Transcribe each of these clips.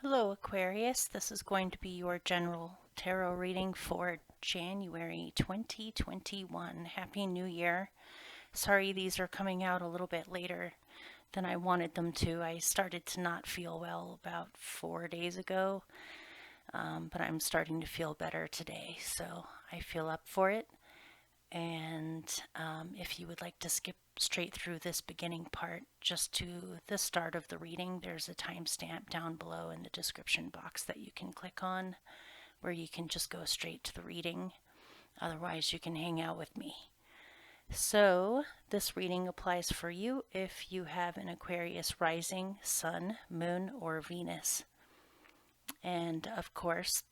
Hello Aquarius, this is going to be your general tarot reading for January 2021. Happy New Year. Sorry these are coming out a little bit later than I wanted them to. I started to not feel well about 4 days ago, but I'm starting to feel better today, so I feel up for it. And if you would like to skip straight through this beginning part just to the start of the reading, there's a timestamp down below in the description box that you can click on where you can just go straight to the reading. Otherwise, you can hang out with me. So this reading applies for you if you have an Aquarius rising, sun, moon, or Venus. And of course,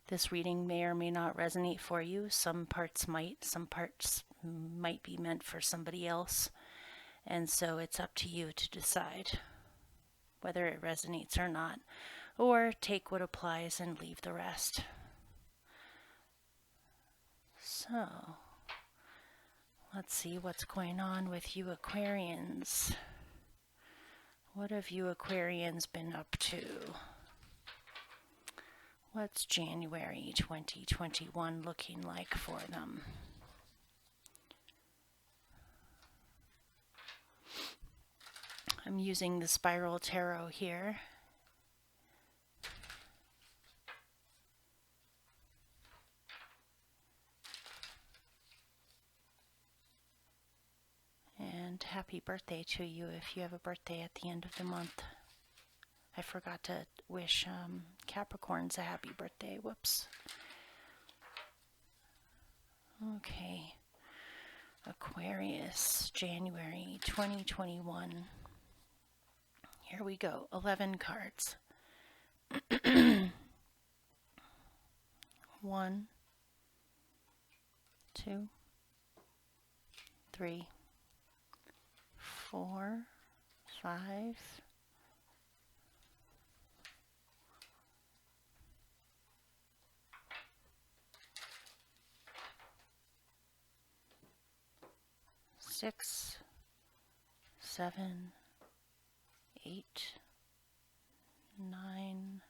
this reading may or may not resonate for you. Some parts might be meant for somebody else. And so it's up to you to decide whether it resonates or not, or take what applies and leave the rest. So, let's see what's going on with you Aquarians. What have you Aquarians been up to? What's January 2021 looking like for them? I'm using the Spiral Tarot here. And happy birthday to you if you have a birthday at the end of the month. I forgot to wish Capricorns a happy birthday. Whoops. Okay. Aquarius, January 2021. Here we go. 11 cards. 1, 2, 3, 4, 5, 6, 7, 8, 9,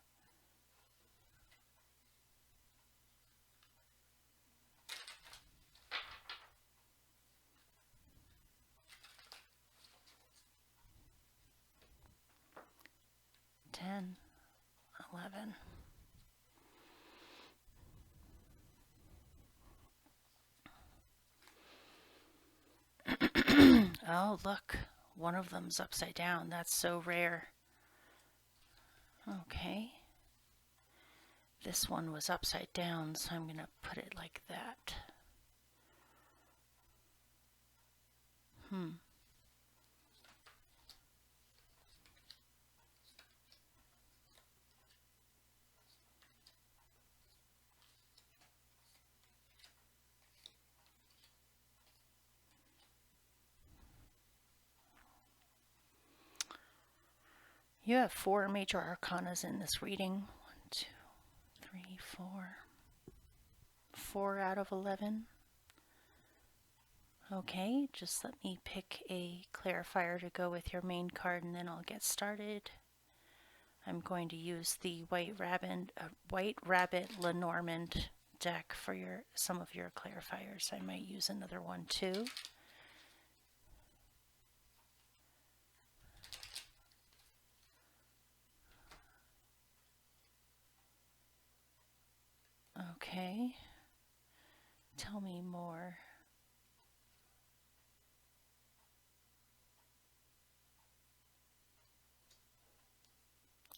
10, 11. Oh, look, one of them's upside down. That's so rare. Okay. This one was upside down, so I'm going to put it like that. You have 4 major arcanas in this reading. 1, 2, 3, 4. 4 out of 11. Okay, just let me pick a clarifier to go with your main card and then I'll get started. I'm going to use the White Rabbit Lenormand deck for some of your clarifiers. I might use another one too. Okay, tell me more.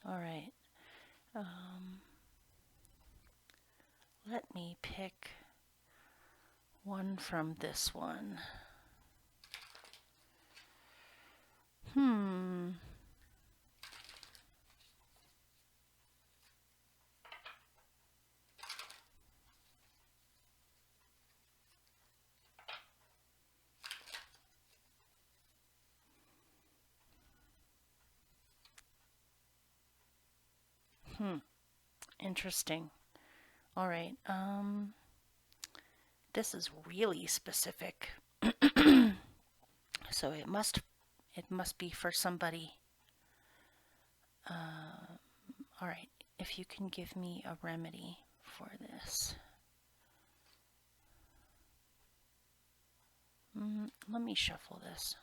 All right, let me pick one from this one. Interesting. All right. This is really specific. So it must be for somebody All right, if you can give me a remedy for this. Let me shuffle this.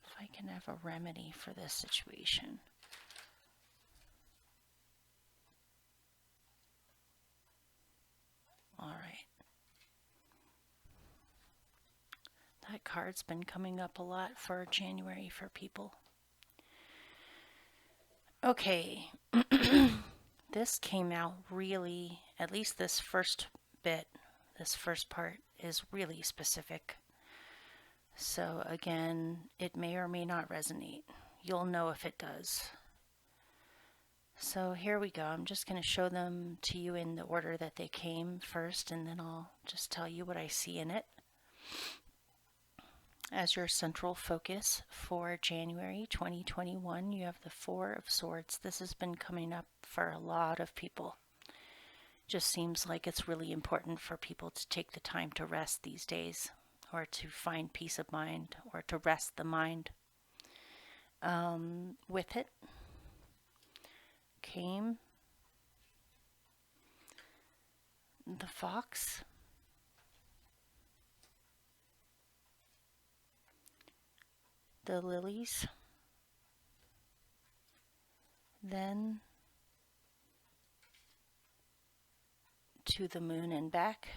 If I can have a remedy for this situation. All right. That card's been coming up a lot for January for people. Okay. This came out really, at least this first bit, this first part is really specific. So again, it may or may not resonate. You'll know if it does. So here we go. I'm just going to show them to you in the order that they came first, and then I'll just tell you what I see in it. As your central focus for January 2021, you have the Four of Swords. This has been coming up for a lot of people. Just seems like it's really important for people to take the time to rest these days, or to find peace of mind, or to rest the mind. With it came the Fox, the Lilies, then to the Moon and back,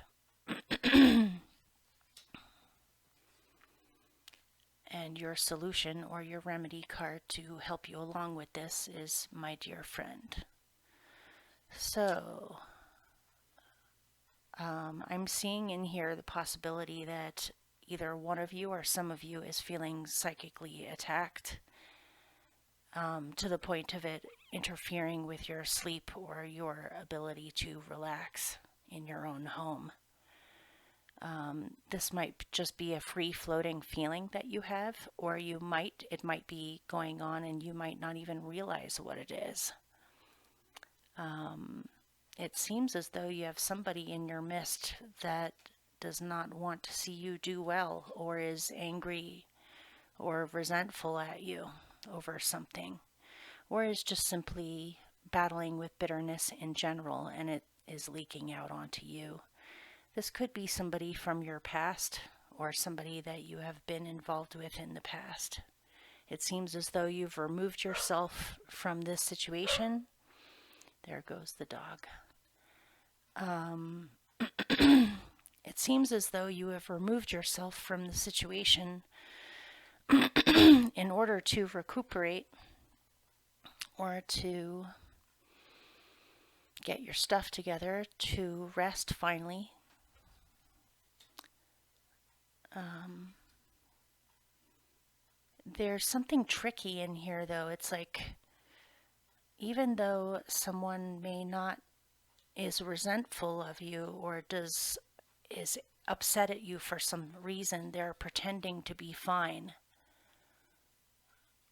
and your solution or your remedy card to help you along with this is My Dear Friend. So I'm seeing in here the possibility that either one of you or some of you is feeling psychically attacked, to the point of it interfering with your sleep or your ability to relax in your own home. This might just be a free-floating feeling that you have, or it might be going on and you might not even realize what it is. It seems as though you have somebody in your midst that does not want to see you do well, or is angry or resentful at you over something, or is just simply battling with bitterness in general, and it is leaking out onto you. This could be somebody from your past, or somebody that you have been involved with in the past. It seems as though you've removed yourself from this situation. There goes the dog. It seems as though you have removed yourself from the situation in order to recuperate, or to get your stuff together, to rest finally. There's something tricky in here, though. It's like, even though someone is resentful of you, or is upset at you for some reason, they're pretending to be fine,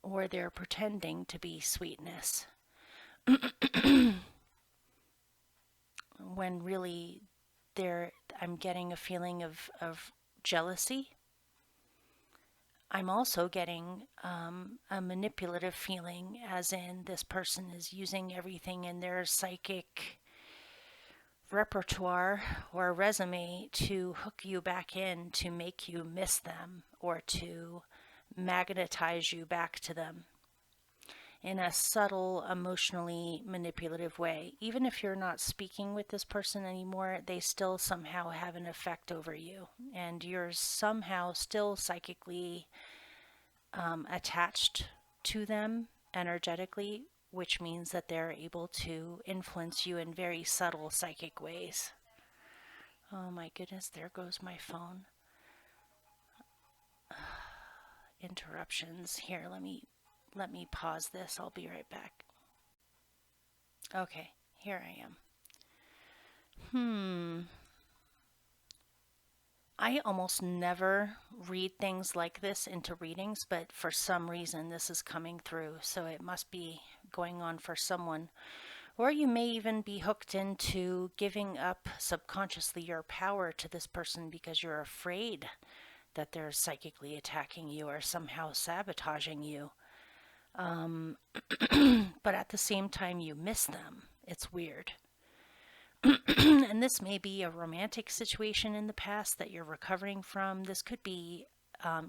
or they're pretending to be sweetness, when really I'm getting a feeling of jealousy. I'm also getting a manipulative feeling, as in this person is using everything in their psychic repertoire or resume to hook you back in, to make you miss them, or to magnetize you back to them in a subtle, emotionally manipulative way. Even if you're not speaking with this person anymore, they still somehow have an effect over you, and you're somehow still psychically attached to them energetically, which means that they're able to influence you in very subtle psychic ways. Oh my goodness, there goes my phone. Interruptions. Here, let me pause this. I'll be right back. Okay, here I am. I almost never read things like this into readings, but for some reason this is coming through, so it must be going on for someone. Or you may even be hooked into giving up subconsciously your power to this person because you're afraid that they're psychically attacking you or somehow sabotaging you. But at the same time, you miss them. It's weird. And this may be a romantic situation in the past that you're recovering from. This could be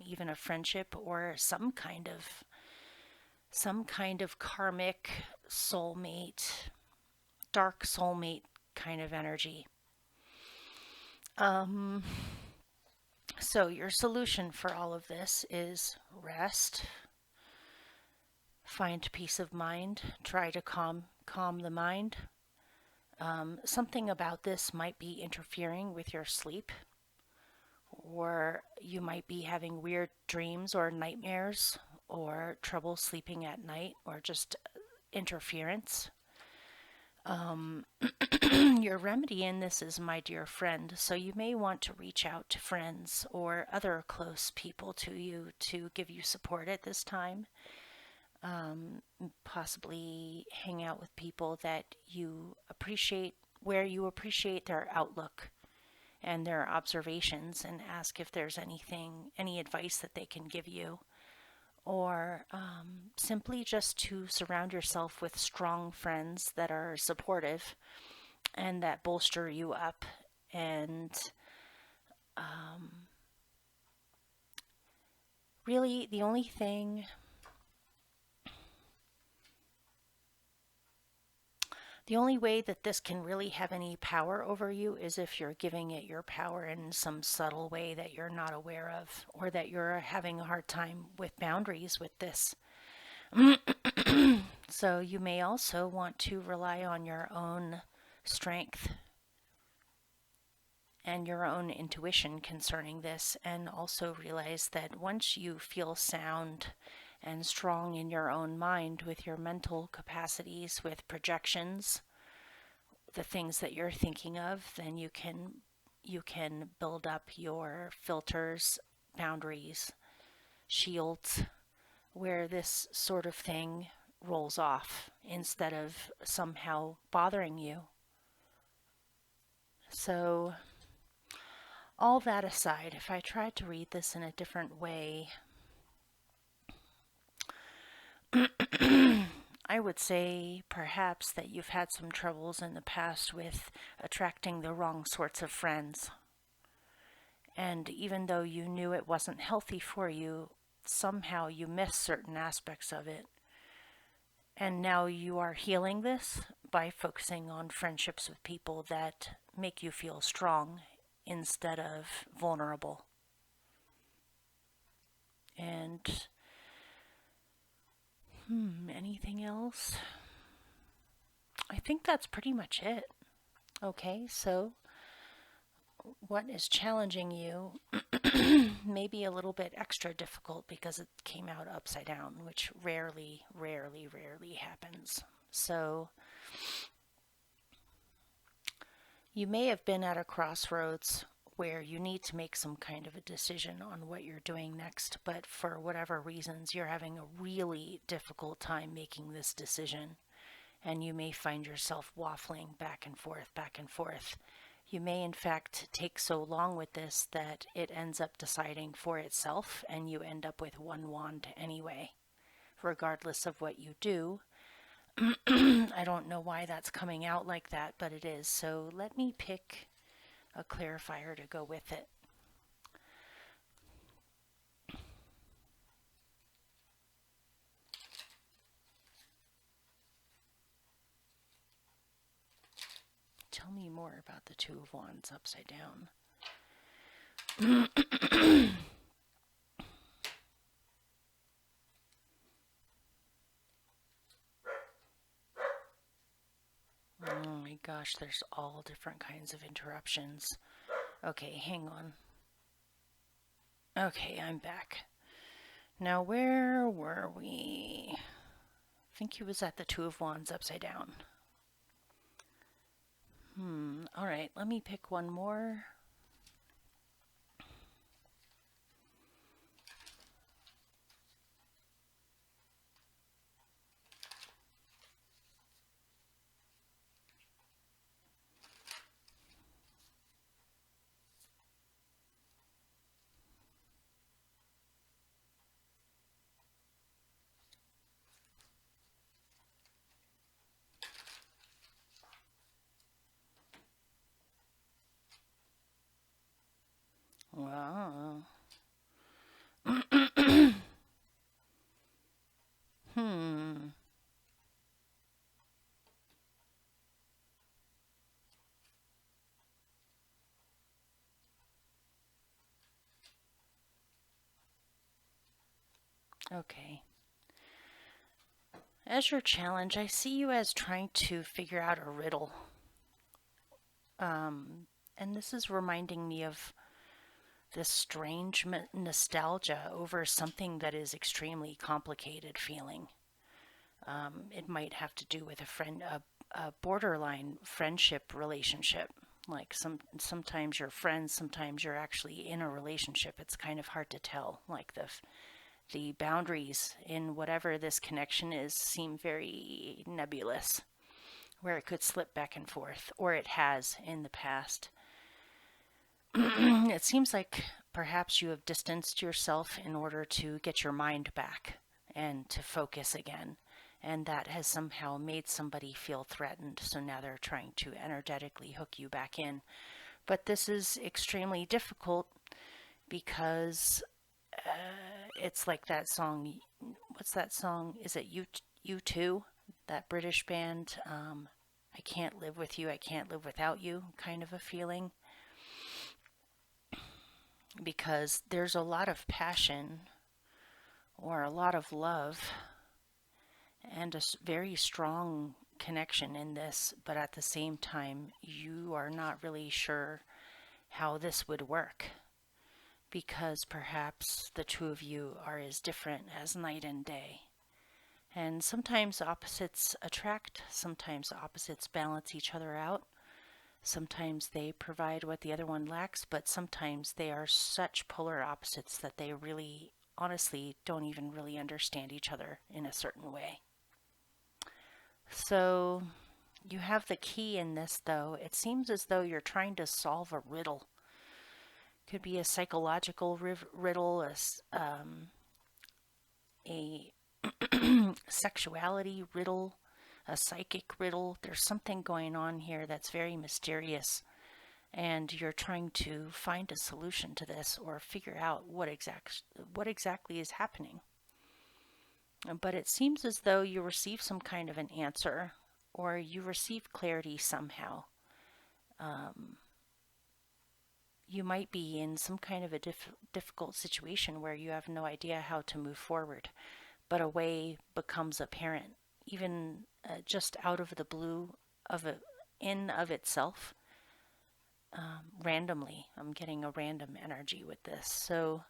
even a friendship or some kind of karmic soulmate, dark soulmate kind of energy. So your solution for all of this is rest, find peace of mind, try to calm the mind. Something about this might be interfering with your sleep, or you might be having weird dreams or nightmares, or trouble sleeping at night, or just interference. Your remedy in this is my dear friend, so you may want to reach out to friends or other close people to you to give you support at this time. Possibly hang out with people that you appreciate, where you appreciate their outlook and their observations, and ask if there's any advice that they can give you. Or simply just to surround yourself with strong friends that are supportive and that bolster you up. And really the only way that this can really have any power over you is if you're giving it your power in some subtle way that you're not aware of, or that you're having a hard time with boundaries with this. So you may also want to rely on your own strength and your own intuition concerning this, and also realize that once you feel sound and strong in your own mind with your mental capacities, with projections, the things that you're thinking of, then you can build up your filters, boundaries, shields, where this sort of thing rolls off instead of somehow bothering you. So all that aside, if I tried to read this in a different way, I would say perhaps that you've had some troubles in the past with attracting the wrong sorts of friends. And even though you knew it wasn't healthy for you, somehow you missed certain aspects of it. And now you are healing this by focusing on friendships with people that make you feel strong instead of vulnerable. And anything else? I think that's pretty much it. Okay, so what is challenging you may be a little bit extra difficult because it came out upside down, which rarely happens. So you may have been at a crossroads where you need to make some kind of a decision on what you're doing next, but for whatever reasons, you're having a really difficult time making this decision, and you may find yourself waffling back and forth. You may, in fact, take so long with this that it ends up deciding for itself, and you end up with one wand anyway, regardless of what you do. I don't know why that's coming out like that, but it is. So let me pick a clarifier to go with it. Tell me more about the Two of Wands upside down. Oh my gosh, there's all different kinds of interruptions. Okay, hang on. Okay, I'm back. Now, where were we? I think he was at the Two of Wands upside down. Alright, let me pick one more. Okay. As your challenge, I see you as trying to figure out a riddle. And this is reminding me of this strange nostalgia over something that is extremely complicated feeling. It might have to do with a borderline friendship relationship. Like sometimes you're friends, sometimes you're actually in a relationship. It's kind of hard to tell. Like the boundaries in whatever this connection is seem very nebulous, where it could slip back and forth, or it has in the past. It seems like perhaps you have distanced yourself in order to get your mind back and to focus again. And that has somehow made somebody feel threatened, so now they're trying to energetically hook you back in. But this is extremely difficult because it's like that song. What's that song? Is it U2? That British band? I can't live with you, I can't live without you, kind of a feeling. Because there's a lot of passion or a lot of love and a very strong connection in this, but at the same time, you are not really sure how this would work, because perhaps the two of you are as different as night and day. And sometimes opposites attract, sometimes opposites balance each other out. Sometimes they provide what the other one lacks, but sometimes they are such polar opposites that they really, honestly, don't even really understand each other in a certain way. So you have the key in this, though. It seems as though you're trying to solve a riddle. Could be a psychological riddle, a sexuality riddle, a psychic riddle. There's something going on here that's very mysterious, and you're trying to find a solution to this or figure out what exactly is happening. But it seems as though you receive some kind of an answer, or you receive clarity somehow. You might be in some kind of a difficult situation where you have no idea how to move forward, but a way becomes apparent, even just out of the blue of itself. Randomly, I'm getting a random energy with this. So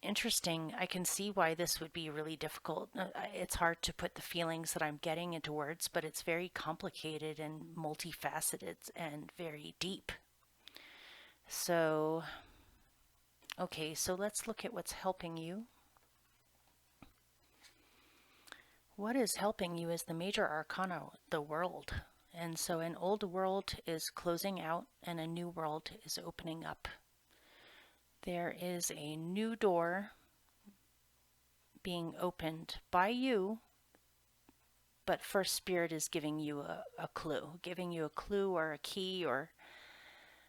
interesting. I can see why this would be really difficult. It's hard to put the feelings that I'm getting into words, but it's very complicated and multifaceted and very deep. So, okay, so let's look at what's helping you. What is helping you is the major arcana, the world. And so an old world is closing out and a new world is opening up. There is a new door being opened by you, but first Spirit is giving you a clue, or a key or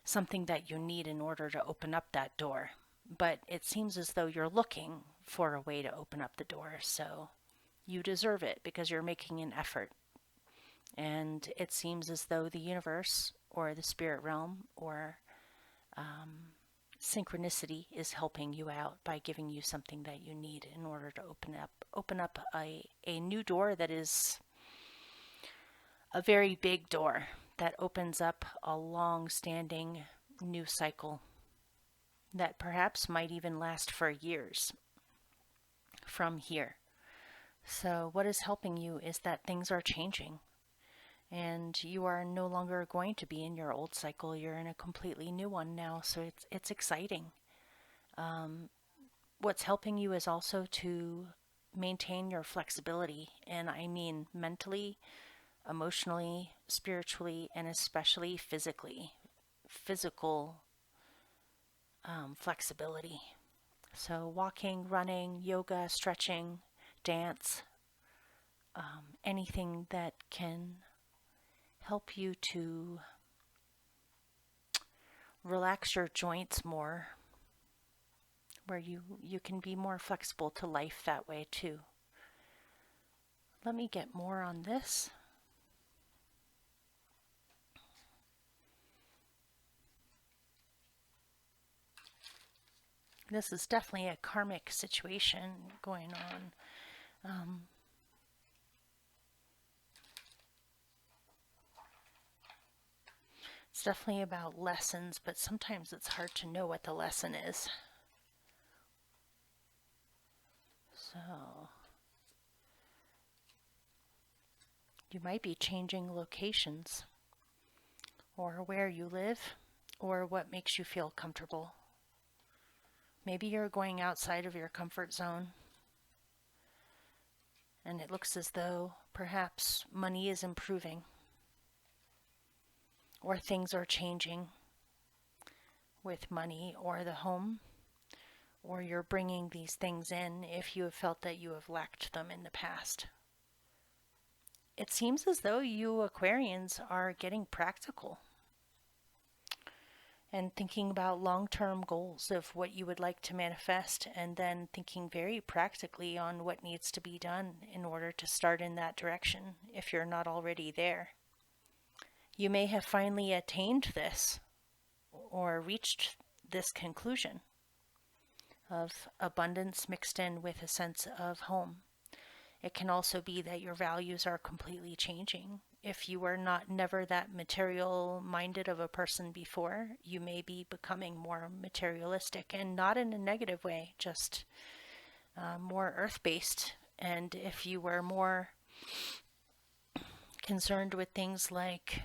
something that you need in order to open up that door. But it seems as though you're looking for a way to open up the door, so you deserve it because you're making an effort. And it seems as though the universe or the spirit realm or synchronicity is helping you out by giving you something that you need in order to open up a new door that is a very big door that opens up a long-standing new cycle that perhaps might even last for years from here. So what is helping you is that things are changing. And you are no longer going to be in your old cycle. You're in a completely new one now, so it's exciting. What's helping you is also to maintain your flexibility, and I mean mentally, emotionally, spiritually, and especially physically. Physical flexibility. So walking, running, yoga, stretching, dance, anything that can help you to relax your joints more, where you can be more flexible to life that way too. Let me get more on this. This is definitely a karmic situation going on. It's definitely about lessons, but sometimes it's hard to know what the lesson is. So you might be changing locations, or where you live, or what makes you feel comfortable. Maybe you're going outside of your comfort zone, and it looks as though perhaps money is improving, or things are changing with money or the home, or you're bringing these things in if you have felt that you have lacked them in the past. It seems as though you Aquarians are getting practical and thinking about long-term goals of what you would like to manifest, and then thinking very practically on what needs to be done in order to start in that direction if you're not already there. You may have finally attained this or reached this conclusion of abundance mixed in with a sense of home. It can also be that your values are completely changing. If you were never that material minded of a person before, you may be becoming more materialistic, and not in a negative way, just more earth-based. And if you were more concerned with things like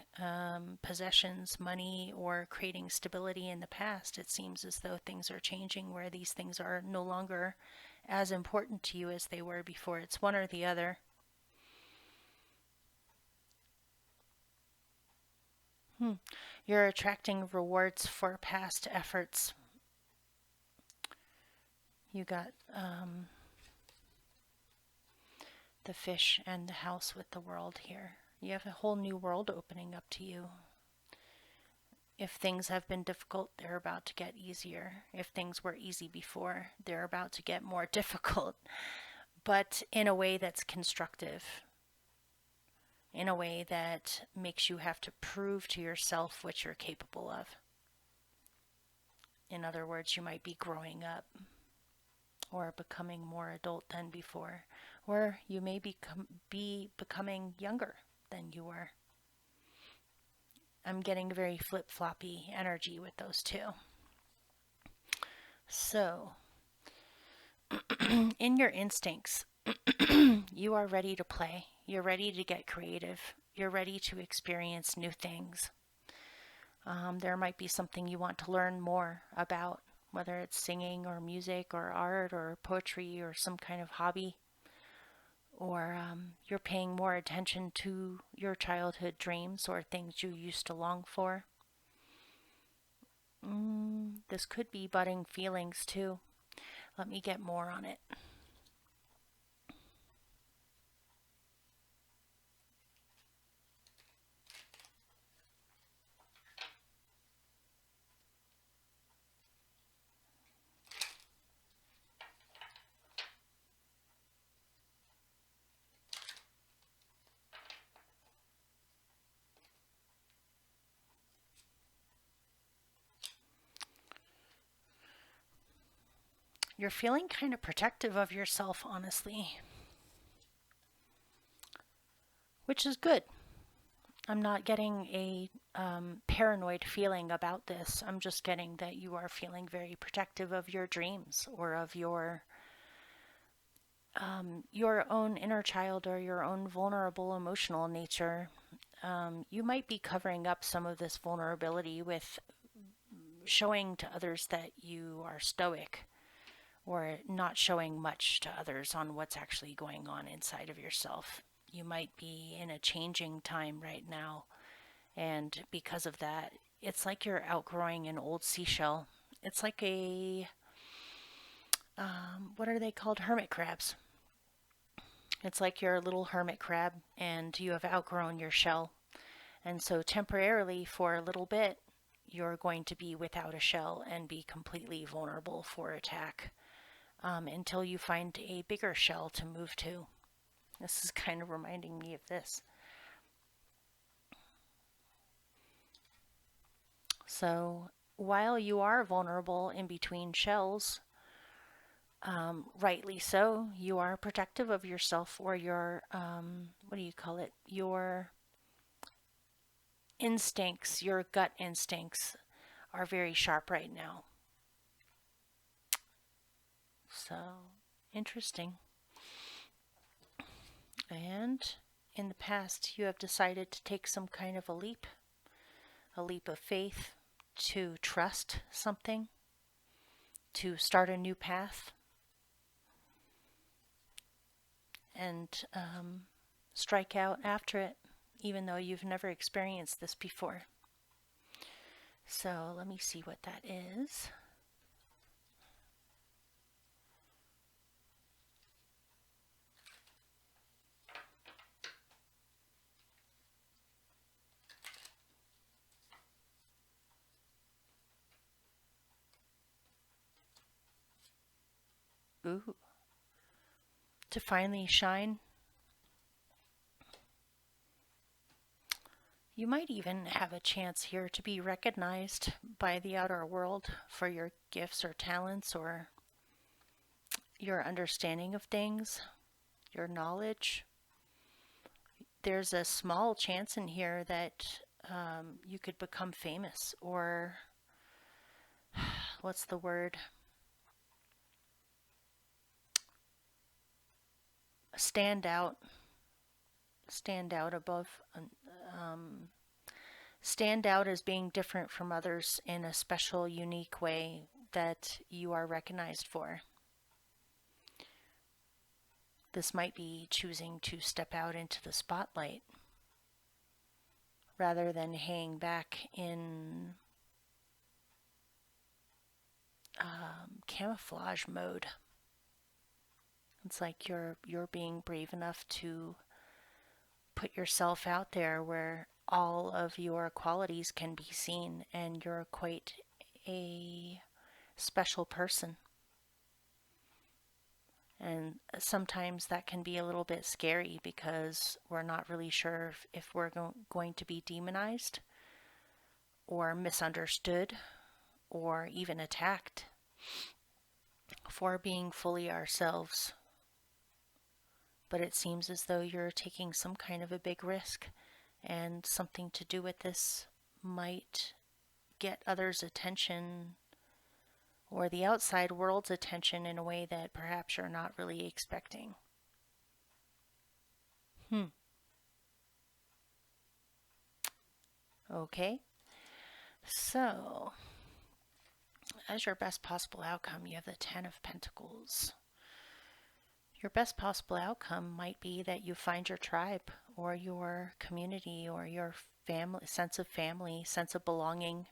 possessions, money, or creating stability in the past, it seems as though things are changing where these things are no longer as important to you as they were before. It's one or the other. You're attracting rewards for past efforts. You got the fish and the house with the world here. You have a whole new world opening up to you. If things have been difficult, they're about to get easier. If things were easy before, they're about to get more difficult, but in a way that's constructive, in a way that makes you have to prove to yourself what you're capable of. In other words, you might be growing up or becoming more adult than before, or you may be becoming younger than you were. I'm getting very flip-floppy energy with those two. So, in your instincts, you are ready to play. You're ready to get creative. You're ready to experience new things. There might be something you want to learn more about, whether it's singing or music or art or poetry or some kind of hobby. Or you're paying more attention to your childhood dreams or things you used to long for. This could be budding feelings too. Let me get more on it. You're feeling kind of protective of yourself, honestly, which is good. I'm not getting a paranoid feeling about this. I'm just getting that you are feeling very protective of your dreams or of your own inner child or your own vulnerable emotional nature. You might be covering up some of this vulnerability with showing to others that you are stoic, or not showing much to others on what's actually going on inside of yourself. You might be in a changing time right now, and because of that, it's like you're outgrowing an old seashell. It's like a, what are they called? Hermit crabs. It's like you're a little hermit crab and you have outgrown your shell. And so temporarily, for a little bit, you're going to be without a shell and be completely vulnerable for attack until you find a bigger shell to move to. This is kind of reminding me of this. So while you are vulnerable in between shells, Rightly so. You are protective of yourself, or your, what do you call it? Your instincts, your gut instincts are very sharp right now. So, interesting. And in the past, you have decided to take some kind of a leap of faith, to trust something, to start a new path, and strike out after it, even though you've never experienced this before. So let me see what that is. Ooh. To finally shine. You might even have a chance here to be recognized by the outer world for your gifts or talents, or your understanding of things, your knowledge. There's a small chance in here that you could become famous, or what's the word? Stand out above, stand out as being different from others in a special, unique way that you are recognized for. This might be choosing to step out into the spotlight rather than hang back in camouflage mode. It's like you're being brave enough to put yourself out there where all of your qualities can be seen, and you're quite a special person. And sometimes that can be a little bit scary because we're not really sure if we're going to be demonized or misunderstood or even attacked for being fully ourselves. But it seems as though you're taking some kind of a big risk, and something to do with this might get others' attention, or the outside world's attention, in a way that perhaps you're not really expecting. Okay. So, as your best possible outcome, you have the Ten of Pentacles. Your best possible outcome might be that you find your tribe, or your community, or your family, sense of belonging,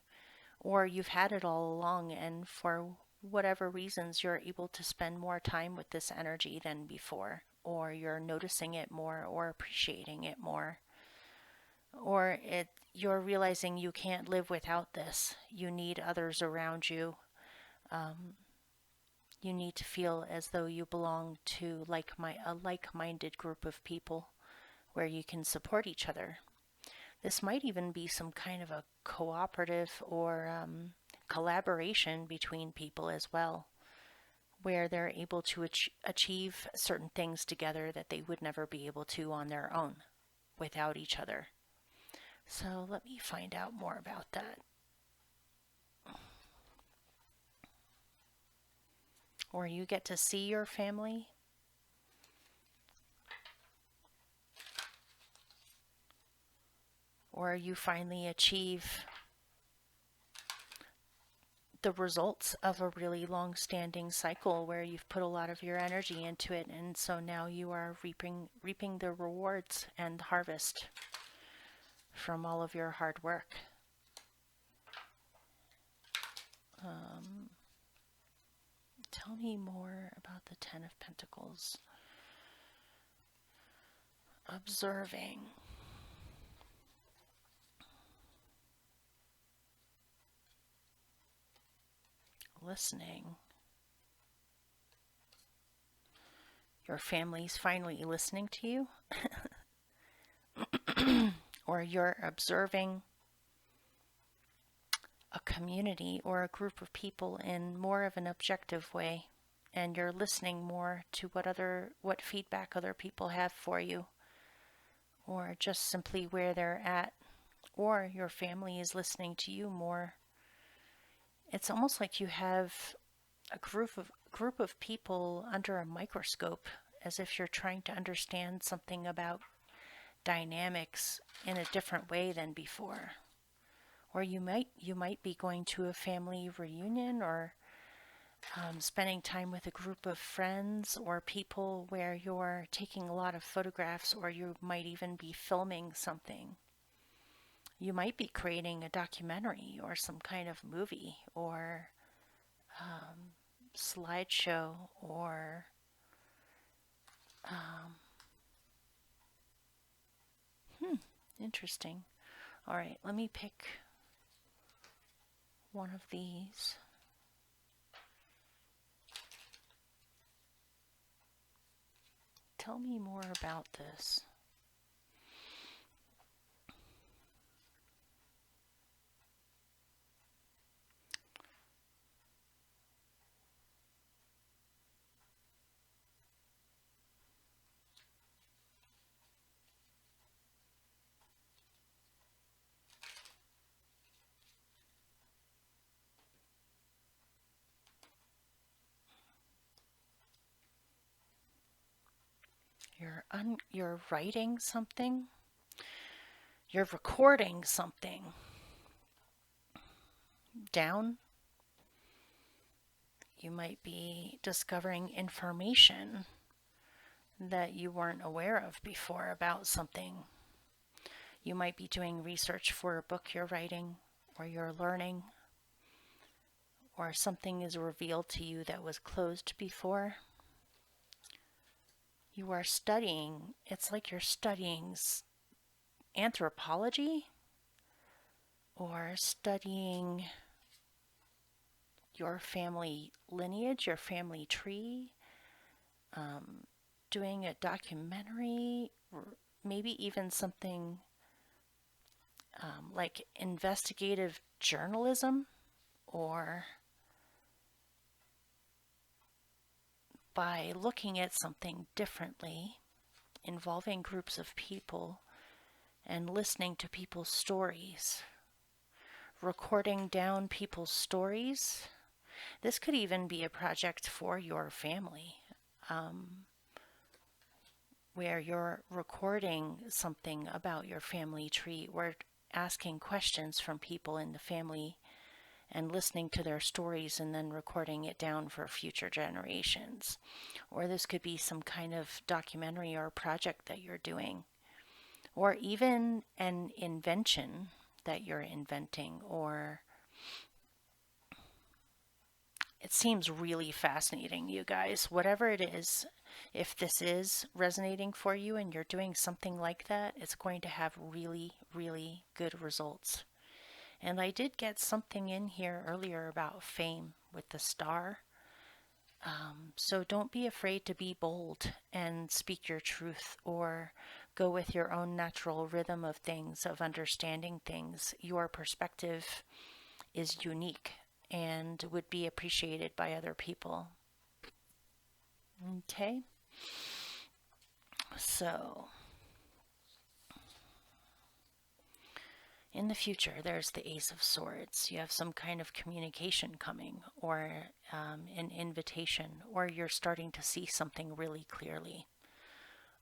or you've had it all along, and for whatever reasons you're able to spend more time with this energy than before, or you're noticing it more or appreciating it more, or you're realizing you can't live without this. You need others around you. You need to feel as though you belong to a like-minded group of people where you can support each other. This might even be some kind of a cooperative or collaboration between people as well, where they're able to achieve certain things together that they would never be able to on their own without each other. So let me find out more about that. Or you get to see your family. Or you finally achieve the results of a really long-standing cycle where you've put a lot of your energy into it, and so now you are reaping the rewards and harvest from all of your hard work. Tell me more about the Ten of Pentacles. Observing. Listening. Your family's finally listening to you. Or you're observing a community or a group of people in more of an objective way, and you're listening more to what feedback other people have for you, or just simply where they're at, or your family is listening to you more. It's almost like you have a group of people under a microscope, as if you're trying to understand something about dynamics in a different way than before. Or you might be going to a family reunion, or spending time with a group of friends or people where you're taking a lot of photographs, or you might even be filming something. You might be creating a documentary or some kind of movie or slideshow or interesting. All right, let me pick one of these. Tell me more about this. You're writing something. You're recording something down. You might be discovering information that you weren't aware of before about something. You might be doing research for a book you're writing, or you're learning, or something is revealed to you that was closed before. You are studying. It's like you're studying anthropology, or studying your family lineage, your family tree, doing a documentary, or maybe even something like investigative journalism, or by looking at something differently, involving groups of people and listening to people's stories, recording down people's stories. This could even be a project for your family, where you're recording something about your family tree, or asking questions from people in the family and listening to their stories and then recording it down for future generations. Or this could be some kind of documentary or project that you're doing, or even an invention that you're inventing. Or it seems really fascinating, you guys. Whatever it is, if this is resonating for you and you're doing something like that, it's going to have really, really good results. And I did get something in here earlier about fame with the star. So don't be afraid to be bold and speak your truth, or go with your own natural rhythm of things, of understanding things. Your perspective is unique and would be appreciated by other people. Okay? So in the future, there's the Ace of Swords. You have some kind of communication coming, or an invitation, or you're starting to see something really clearly,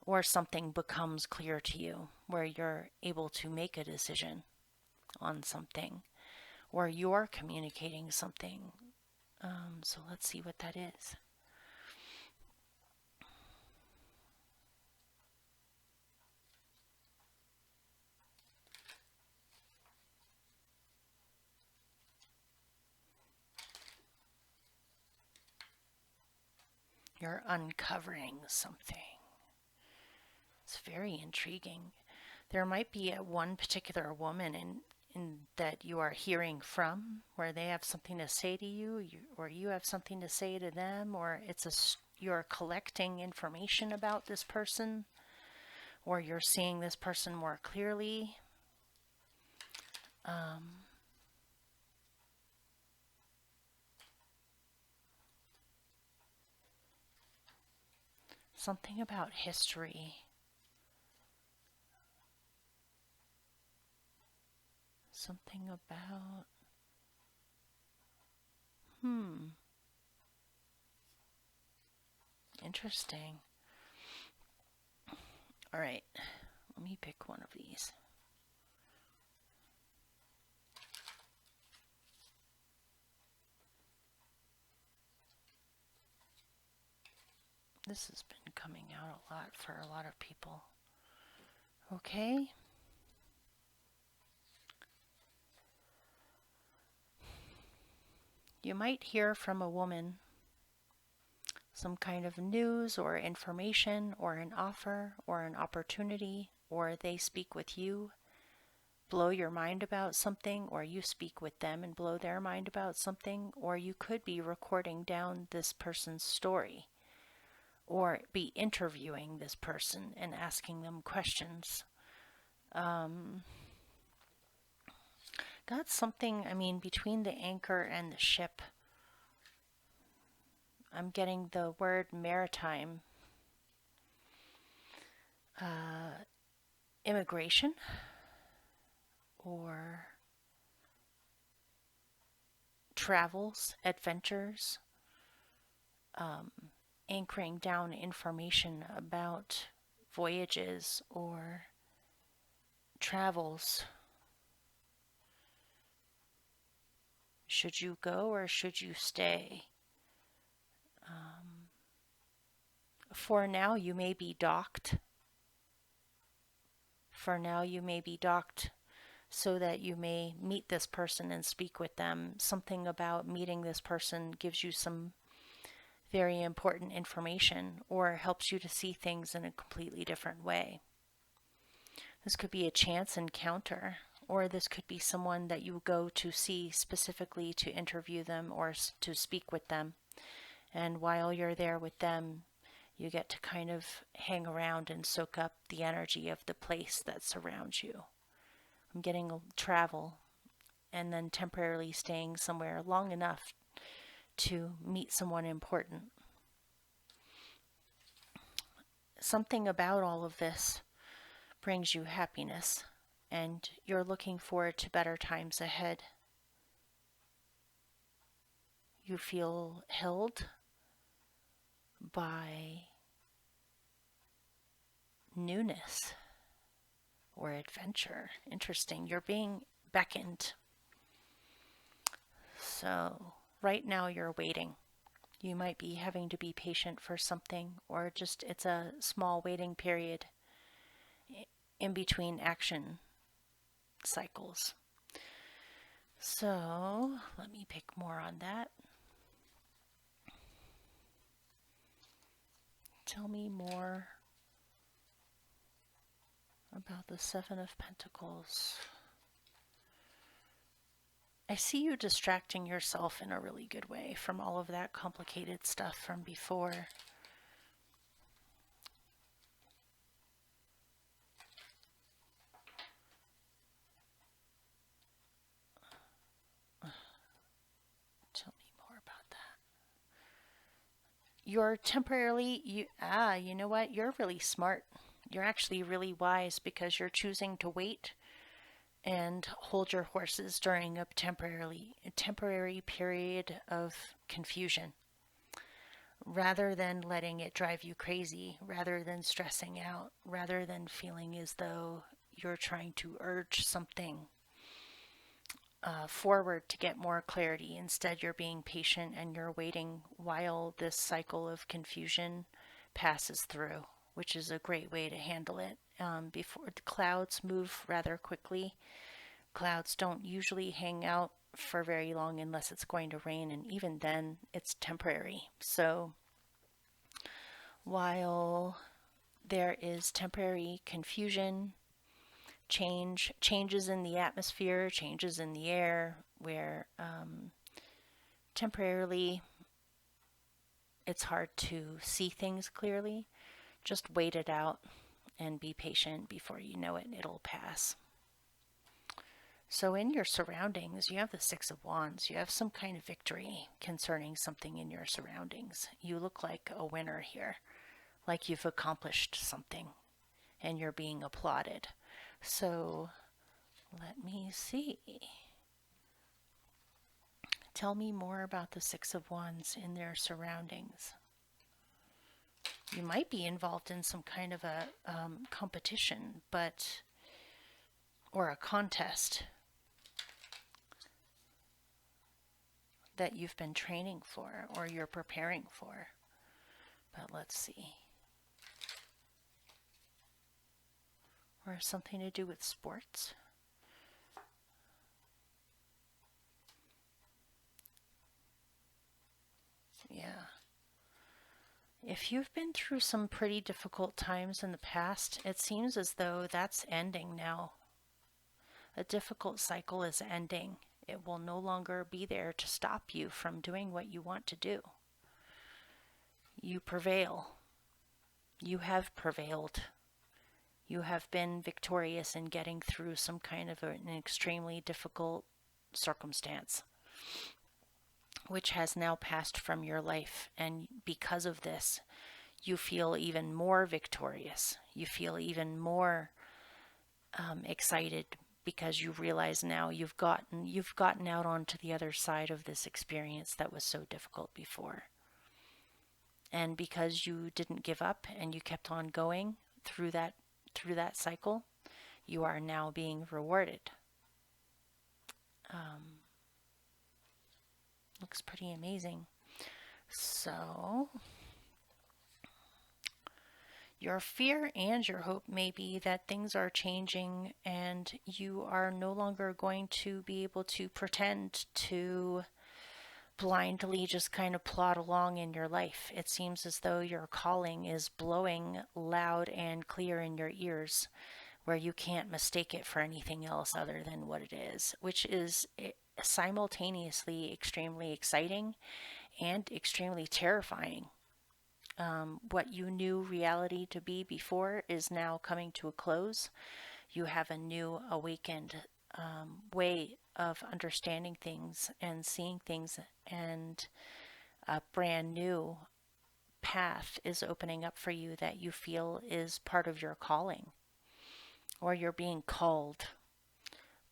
or something becomes clear to you where you're able to make a decision on something, or you're communicating something. So let's see what that is. You're uncovering something. It's very intriguing. There might be one particular woman in that you are hearing from, where they have something to say to you, or you have something to say to them, or you're collecting information about this person, or you're seeing this person more clearly. Something about history. Something about... Interesting. All right, let me pick one of these. This has been coming out a lot for a lot of people. Okay. You might hear from a woman some kind of news or information or an offer or an opportunity, or they speak with you, blow your mind about something, or you speak with them and blow their mind about something, or you could be recording down this person's story or be interviewing this person and asking them questions. Got something, I mean, between the anchor and the ship, I'm getting the word maritime. Immigration or travels, adventures, anchoring down information about voyages or travels. Should you go or should you stay? For now, you may be docked. For now, you may be docked so that you may meet this person and speak with them. Something about meeting this person gives you some very important information or helps you to see things in a completely different way. This could be a chance encounter, or this could be someone that you go to see specifically to interview them or to speak with them. And while you're there with them, you get to kind of hang around and soak up the energy of the place that surrounds you. I'm getting travel and then temporarily staying somewhere long enough to meet someone important. Something about all of this brings you happiness, and you're looking forward to better times ahead. You feel held by newness or adventure. Interesting. You're being beckoned. So right now you're waiting. You might be having to be patient for something, or just it's a small waiting period in between action cycles. So let me pick more on that. Tell me more about the Seven of Pentacles. I see you distracting yourself in a really good way from all of that complicated stuff from before. Tell me more about that. You're temporarily, you know what? You're really smart. You're actually really wise because you're choosing to wait and hold your horses during a temporary period of confusion, rather than letting it drive you crazy, rather than stressing out, rather than feeling as though you're trying to urge something forward to get more clarity. Instead, you're being patient and you're waiting while this cycle of confusion passes through, which is a great way to handle it. Before the clouds move rather quickly. Clouds don't usually hang out for very long unless it's going to rain, and even then it's temporary. So while there is temporary confusion, changes in the atmosphere, changes in the air, where temporarily it's hard to see things clearly, just wait it out and be patient. Before you know it, it'll pass. So in your surroundings, you have the Six of Wands. You have some kind of victory concerning something in your surroundings. You look like a winner here. like you've accomplished something and you're being applauded. So let me see. Tell me more about the Six of Wands in their surroundings. You might be involved in some kind of a competition, or a contest that you've been training for or you're preparing for. But let's see. Or something to do with sports. Yeah. If you've been through some pretty difficult times in the past, it seems as though that's ending now. A difficult cycle is ending. It will no longer be there to stop you from doing what you want to do. You prevail. You have prevailed. You have been victorious in getting through some kind of an extremely difficult circumstance, which has now passed from your life. And because of this, you feel even more victorious. You feel even more excited because you realize now you've gotten out onto the other side of this experience that was so difficult before. And because you didn't give up and you kept on going through that cycle, you are now being rewarded. Looks pretty amazing. So your fear and your hope may be that things are changing and you are no longer going to be able to pretend to blindly just kind of plod along in your life. It seems as though your calling is blowing loud and clear in your ears, where you can't mistake it for anything else other than what it is, which is simultaneously extremely exciting and extremely terrifying. What you knew reality to be before is now coming to a close. You have a new awakened way of understanding things and seeing things, and a brand new path is opening up for you that you feel is part of your calling, or you're being called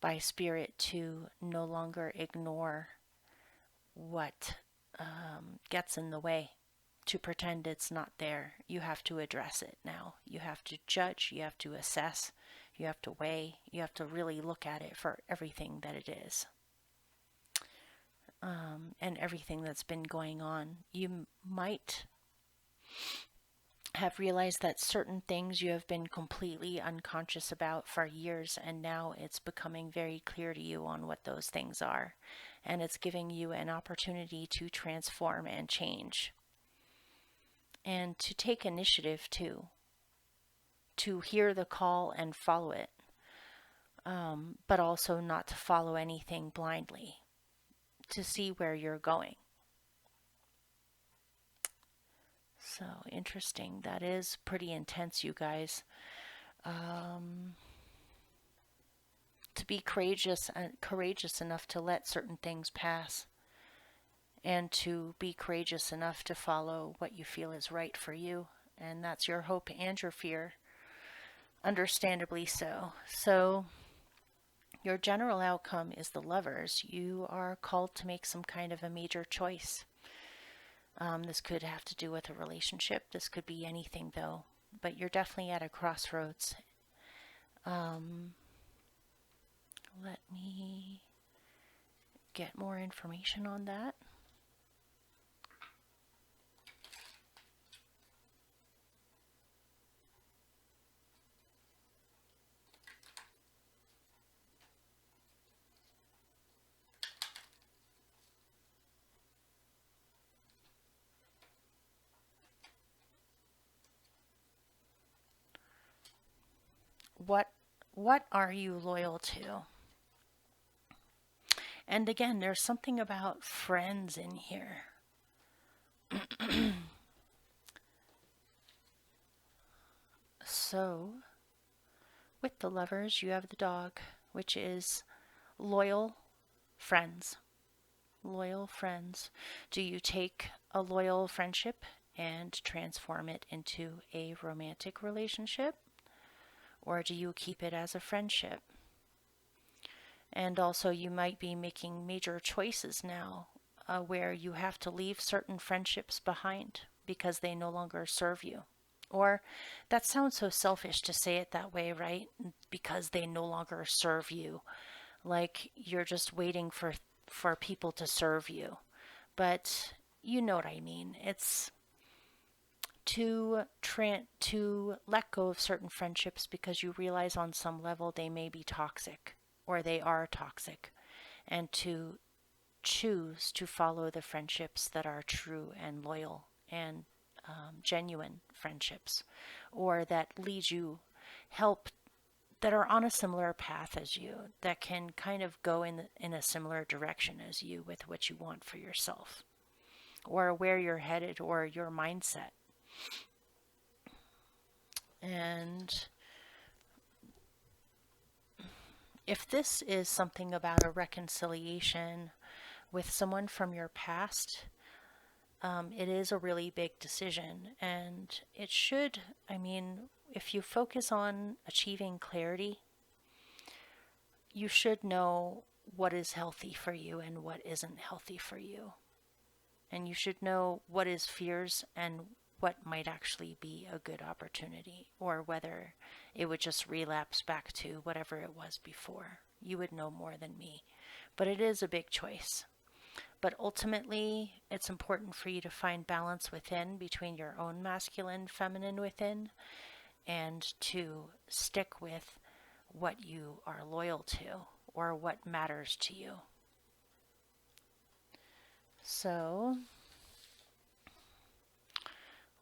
by spirit to no longer ignore what gets in the way, to pretend it's not there. You have to address it now. You have to judge, you have to assess, you have to weigh, you have to really look at it for everything that it is. And everything that's been going on. You might have realized that certain things you have been completely unconscious about for years, and now it's becoming very clear to you on what those things are. And it's giving you an opportunity to transform and change. And to take initiative too. To hear the call and follow it. But also not to follow anything blindly. To see where you're going. So interesting. That is pretty intense, you guys. To be courageous enough to let certain things pass, and to be courageous enough to follow what you feel is right for you. And that's your hope and your fear. Understandably so. So your general outcome is the Lovers. You are called to make some kind of a major choice. This could have to do with a relationship. This could be anything, though. But you're definitely at a crossroads. Let me get more information on that. What are you loyal to? And again, there's something about friends in here. So, with the Lovers, you have the Dog, which is loyal friends. Loyal friends. Do you take a loyal friendship and transform it into a romantic relationship? Or do you keep it as a friendship? And also, you might be making major choices now where you have to leave certain friendships behind because they no longer serve you. Or that sounds so selfish to say it that way, right? Because they no longer serve you. Like you're just waiting for people to serve you. But you know what I mean. It's to let go of certain friendships because you realize on some level they may be toxic or they are toxic, and to choose to follow the friendships that are true and loyal and genuine friendships, or that lead you, help, that are on a similar path as you, that can kind of go in a similar direction as you with what you want for yourself, or where you're headed, or your mindset. And if this is something about a reconciliation with someone from your past, it is a really big decision. And it should, I mean, if you focus on achieving clarity, you should know what is healthy for you and what isn't healthy for you. And you should know what is fears and what might actually be a good opportunity, or whether it would just relapse back to whatever it was before. You would know more than me. But it is a big choice. But ultimately, it's important for you to find balance within between your own masculine, feminine within, and to stick with what you are loyal to or what matters to you. So,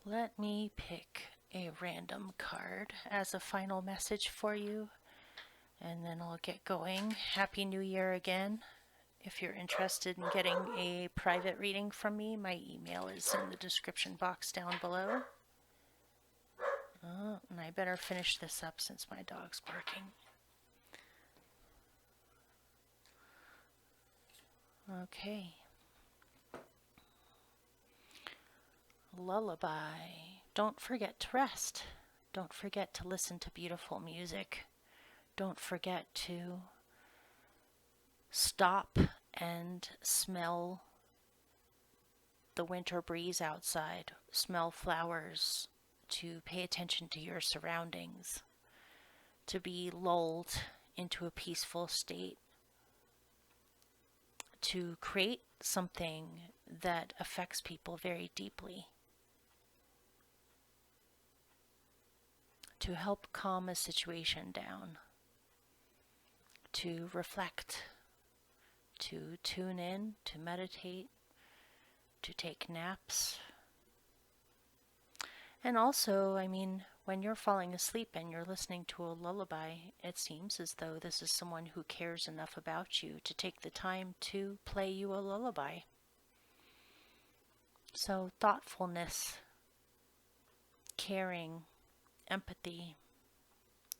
let me pick a random card as a final message for you, and then I'll get going. Happy New Year again. If you're interested in getting a private reading from me, my email is in the description box down below. Oh, and I better finish this up since my dog's barking. Okay. Lullaby. Don't forget to rest. Don't forget to listen to beautiful music. Don't forget to stop and smell the winter breeze outside, smell flowers, to pay attention to your surroundings, to be lulled into a peaceful state, to create something that affects people very deeply, to help calm a situation down, to reflect, to tune in, to meditate, to take naps. And also, I mean, when you're falling asleep and you're listening to a lullaby, it seems as though this is someone who cares enough about you to take the time to play you a lullaby. So thoughtfulness, caring, empathy,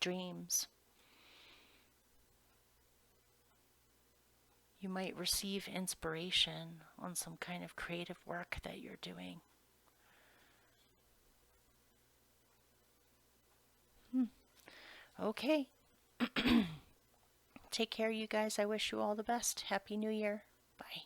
dreams. You might receive inspiration on some kind of creative work that you're doing. Okay. Take care, you guys. I wish you all the best. Happy New Year. Bye.